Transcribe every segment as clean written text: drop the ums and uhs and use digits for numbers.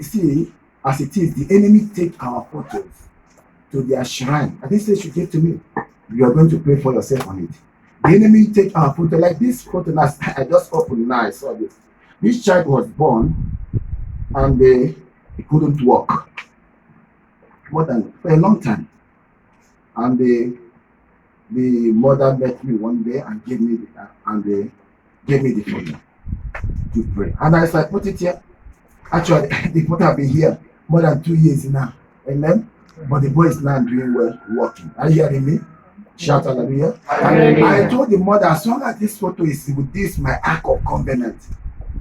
see, as it is, the enemy take our photos to their shrine. I think they should give to me. You are going to pray for yourself on it. The enemy take our photo, like this photo. I just opened now. I saw this. This child was born and he couldn't walk for a long time. And the mother met me one day and gave me the photo to pray. And as I put it here, actually the photo have been here more than 2 years now. Amen. But the boy is now doing well, walking. Are you hearing me? Shout hallelujah. I told the mother, as long as this photo is with this, my ark of covenant,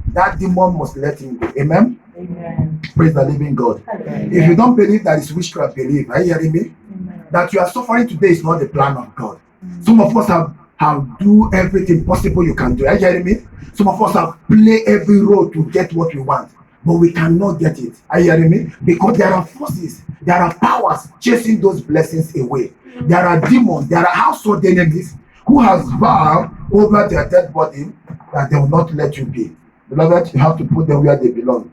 that demon must let him go. Amen. Amen. Praise the living God. Amen. If you don't believe that is witchcraft, believe. Are you hearing me? Amen. That you are suffering today is not the plan of God. Some of us have do everything possible you can do. Are you hearing me? Some of us have play every role to get what we want, but we cannot get it. Are you hearing me? Because there are forces, there are powers chasing those blessings away. There are demons, there are household enemies who has vowed over their dead body that they will not let you be. Beloved, you have to put them where they belong.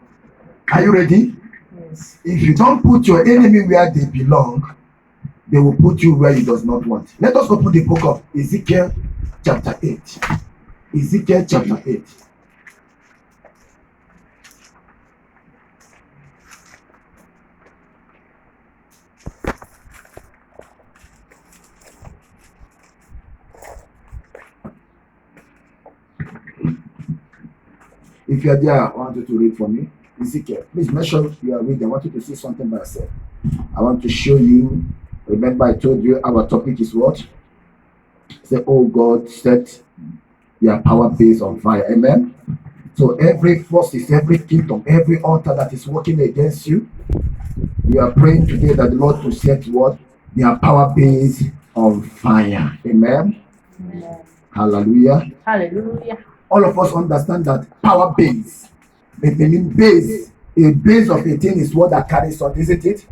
Are you ready? Yes. If you don't put your enemy where they belong, they will put you where he does not want. Let us open the book of Ezekiel chapter 8. Ezekiel chapter 8. If you are there, I want you to read for me. Ezekiel, please make sure you are reading. I want you to see something by yourself. I want to show you. Remember, I told you our topic is what? Say, oh God, set their power base on fire. Amen. So every forces, every kingdom, every altar that is working against you, we are praying today that the Lord will set what? Their power base on fire. Amen. Amen. Hallelujah. Hallelujah. All of us understand that power base, meaning base, a base of a thing is what that carries on, isn't it?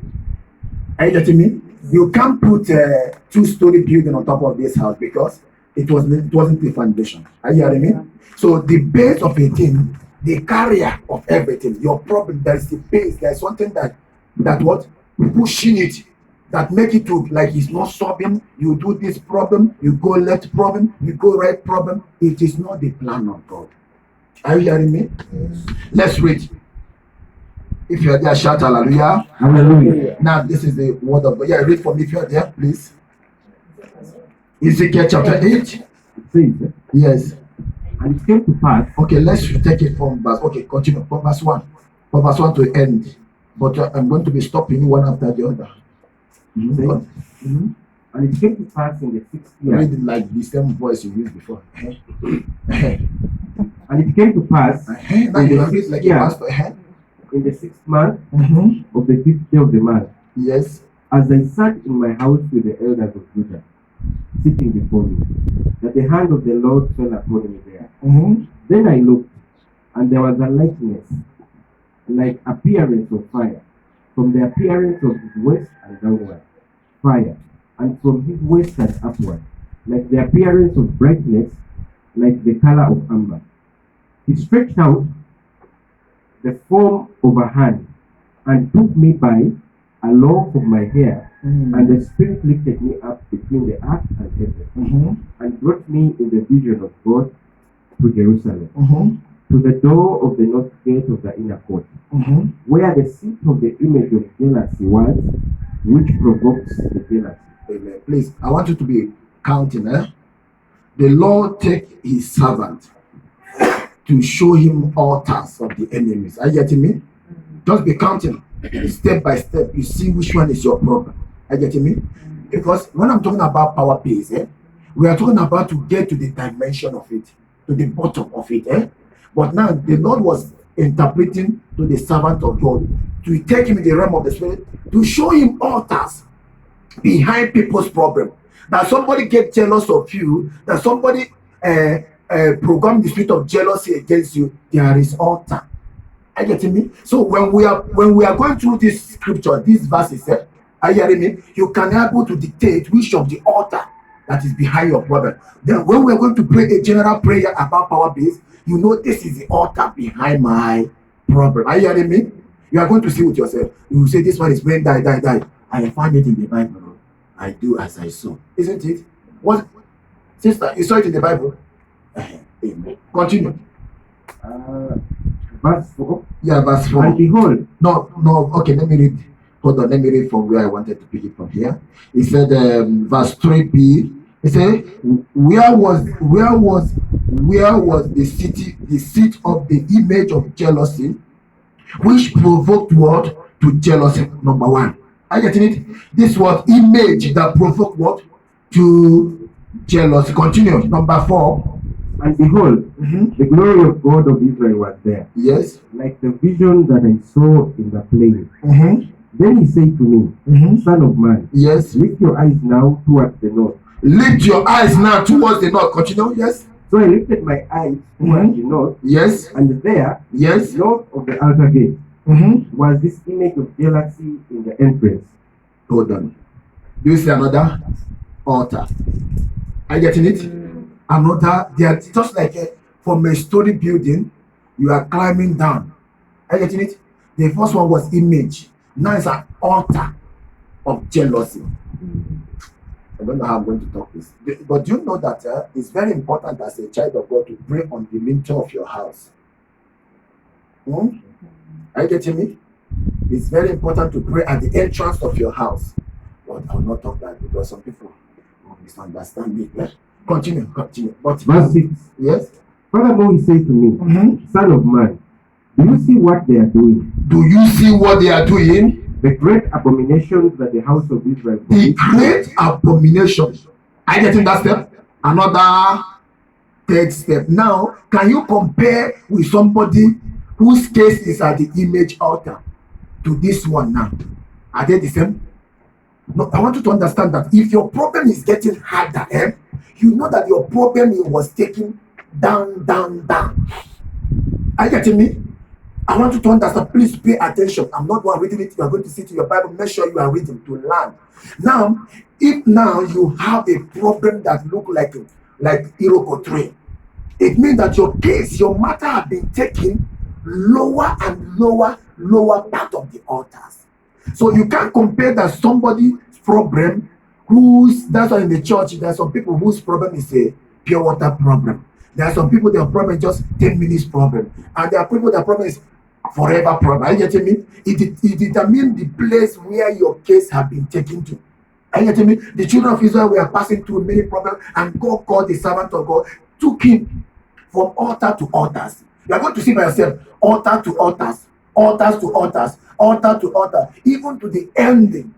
Are you getting me? You can't put a 2-story building on top of this house because it wasn't the foundation. Are you hearing me? So the base of a thing, the carrier of everything, your problem, there's the base, there's something that what? Pushing it, that make it to like it's not solving. You do this problem, you go left problem, you go right problem. It is not the plan of God. Are you hearing me? Let's read. If you're there, shout hallelujah. Hallelujah. Now this is the word of God. Yeah, read for me if you're there, please. Ezekiel chapter 8. It says, Yes. and it came to pass. Okay, let's take it from verse. Okay, continue from verse 1. From verse 1 to end. But I'm going to be stopping you one after the other. Saying, and it came to pass in the 6th year. Read it like the same voice you used before. And it came to pass Now you have it like a pastor. in the 6th month of the 5th day of the month, Yes. as I sat in my house with the elders of Judah, sitting before me, that the hand of the Lord fell upon me there. Then I looked, and there was a likeness, like appearance of fire, from the appearance of his waist and downward, fire, and from his waist and upward, like the appearance of brightness, like the color of amber. He stretched out the form of a hand, and took me by a lock of my hair, and the Spirit lifted me up between the earth and heaven, and brought me in the vision of God to Jerusalem, to the door of the north gate of the inner court, where the seat of the image of jealousy was, which provokes the jealousy. Amen. Please, I want you to be counting. The Lord take his servant to show him altars of the enemies. Are you getting me? Just be counting step by step. You see which one is your problem. Are you getting me? Because when I'm talking about power base, we are talking about to get to the dimension of it, to the bottom of it. But now the Lord was interpreting to the servant of God to take him in the realm of the spirit to show him altars behind people's problem. That somebody get jealous of you, that somebody program the spirit of jealousy against you, there is altar. Are you getting me? So when we are going through this scripture, these verses, are you hearing me? You can be able to dictate which of the altar that is behind your problem. Then when we're going to pray a general prayer about power base, you know this is the altar behind my problem. Are you hearing me? You are going to see with yourself. You will say, this one is praying, die, die, die. I found it in the Bible. I do as I saw. Isn't it? What? Sister, you saw it in the Bible? Amen. Continue. Verse 4. Yeah, verse 4. And behold, No, okay, let me read. Hold on, let me read from where I wanted to pick it from here. He said, verse 3b. He said, where was the seat of the image of jealousy, which provoked what? To jealousy. Number one. Are you getting it? This was image that provoked what? To jealousy. Continue. Number 4. and behold, the glory of God of Israel was there, Yes. like the vision that I saw in the plain. Mm-hmm. Then he said to me, Mm-hmm. Son of man, Yes. lift your eyes now towards the north. Lift your eyes now towards the north. Continue. Yes. So I lifted my eyes towards the north, Yes. and there, Yes. north of the altar gate, Mm-hmm. was this image of jealousy in the entrance. Hold on. Do you see another altar? Are you getting it? Another. They are just like from a story building, you are climbing down. Are you getting it? The first one was image. Now it's an altar of jealousy. I don't know how I'm going to talk this. But do you know that it's very important as a child of God to pray on the lintel of your house? Are you getting me? It's very important to pray at the entrance of your house. But I will not talk that because some people will misunderstand me. Yeah? Continue. But Verse 6. yes. Furthermore, he said to me, Son of man, do you see what they are doing? Do you see what they are doing? The great abominations that the house of Israel The commits. great abomination. Are you getting that step? Another third step. Now, can you compare with somebody whose case is at the image altar to this one now? Are they the same? No, I want you to understand that if your problem is getting harder, you know that your problem was taken down. Are you getting me? I want you to understand. Please pay attention. I'm not one reading it. You are going to see to your Bible. Make sure you are reading to learn. Now, if now you have a problem that look like Iroko tree, it means that your case, your matter have been taken lower and lower part of the altars. So you can't compare that somebody's problem that's why in the church there are some people whose problem is a pure water problem. There are some people their problem is just 10 minutes problem. And there are people their problem is forever problem. Are you getting me? It determines the place where your case have been taken to. Are you getting me? The children of Israel were passing through many problems, and God called the servant of God, took him from altar to altars. You are going to see by yourself, altar to altars, altars to altars, altar to altar, even to the ending.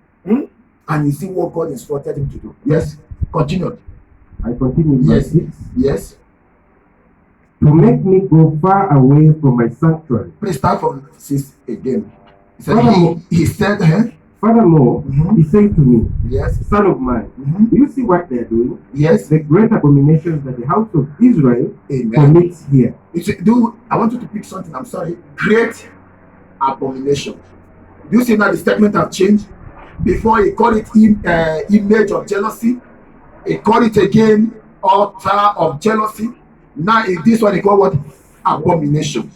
And you see what God instructed him to do. Yes. Continue. I continue. Verse 6. Yes. To make me go far away from my sanctuary. Please start from 6 again. He said, Furthermore, he said, Furthermore, he said to me, yes. Son of man, do you see what they are doing? Yes. The great abominations that the house of Israel Amen. commits here. You see, I want you to pick something. I'm sorry. Great abomination. Do you see that the statement have changed? Before he called it image of jealousy, he called it again altar of jealousy. Now in this one he called what? Abomination.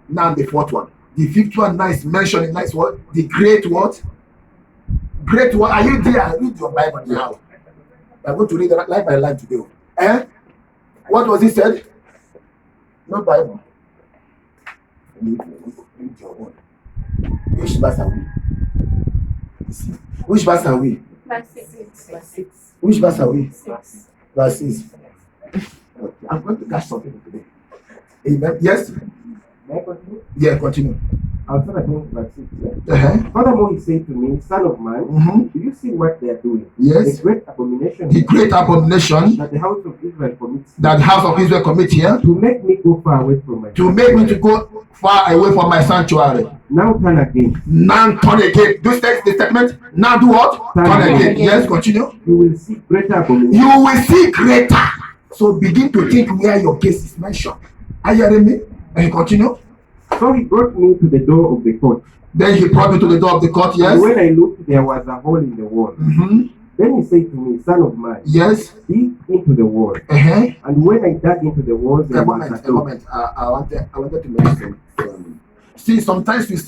Now the fourth one. The fifth one now is mentioned. Nice what? The great what? Great what? Are you there? Read your Bible now. I'm going to read it line by line today. What was he said? No Bible. Read your own. Which verse are we? Which verse are we? Verse 6. Which verse are we? 6. Verse 6. Okay. I'm going to catch something today. Amen. Yes? May I continue? Yeah, continue. I'll start again with verse 6. Yeah? Furthermore, he said to me, Son of man, do you see what they are doing? Yes. The great abomination The great abomination that the house of Israel commits. that the house of Israel commit here, To make me go far away from my to make me to go far away from my sanctuary. Now turn again. Now turn again. This text, the statement. Now do what? Turn again. Yes, continue. You will see greater abomination. You will see greater. So begin to think where your case is mentioned. Are you hearing me? And you continue. So he brought me to the door of the court. Then he brought me to the door of the court. Yes. And when I looked, there was a hole in the wall. Then he said to me, Son of man, Yes. dig into the wall. And when I dug into the wall, there was a door. I wanted to mention. See, sometimes you see